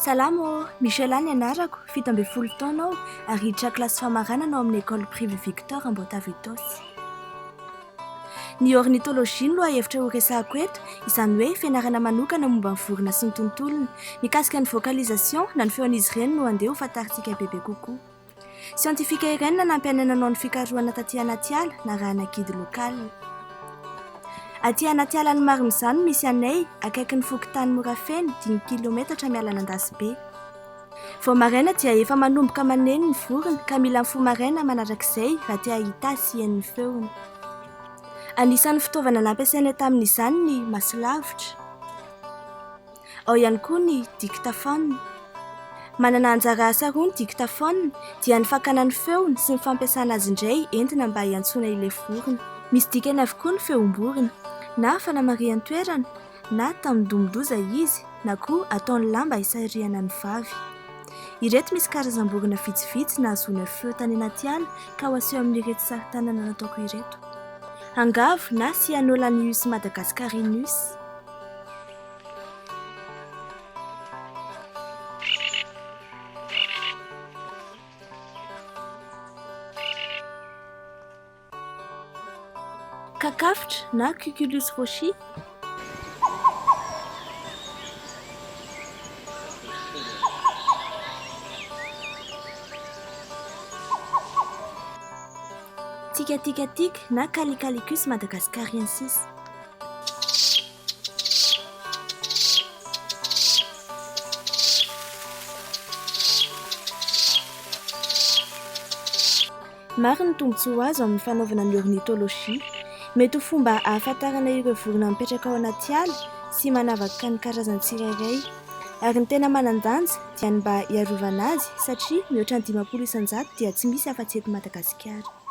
Salamo, Michel any anarako, 17 taona ao ary hiditra kilasy famaranana ao amin'ny école privée Victor Amboatavy-Taosy. Ny ornithologie no hevitra ho resahako eto, izany hoe fianarana manokana momba ny vorona sy ny tontolony. Mikasika ny vocalisation na ny feon'izy ireny no andeha ho fantarintsika bebe kokoa. Siantifika iray no nampiananao ny fikarohana taty anaty ala na rahana guide local. Aty anaty ala ny Marimizano misy anay akaiky ny fokontany Morafena 10 kilometatra miala an-Andasibe. Vao maraina dia efa manomboka maneno ny vorona ka mila mifoha maraina manarak'izay raha tia hita sian'ny feony. Anisan'ny fitaovana nampiasaina tamin'izany ny masolavitra. Ao ihany koa ny dictaphone. Manana anjara asa roa ny dictaphone dia ny fakana ny feony sy ny fampiasana azy indray entina mba hiantsoana ilay vorona. Misy dikany avokoa ny feom-borona, na fanamarihan-toerana, na tamindomondoza izy, na koa ataony lamba hisarihana ny vavy. Ireto misy karazam-borona vitsivitsy na azoana feo tany anaty ala ka ho aseho amin'ireto sarin-tanana nataoko ireto. Angavo na Cyanolanius madagascarinus. Kakafitra na Cuculus rochi. Tikatikatik na Calicalicus madagascariensis. Maro ny tombontsoa azo amin'ny fanaovana ny ornithologie. Mety ho fomba ahafantarana ireo vorona mipetraka ao anaty ala sy manavaka ny karazany tsirairay. Ary ny tena manan-danja dia ny mba hiarovana azy satria mihoatra ny 500 isan-jato dia tsy misy afa-tsy eto Madagasikara.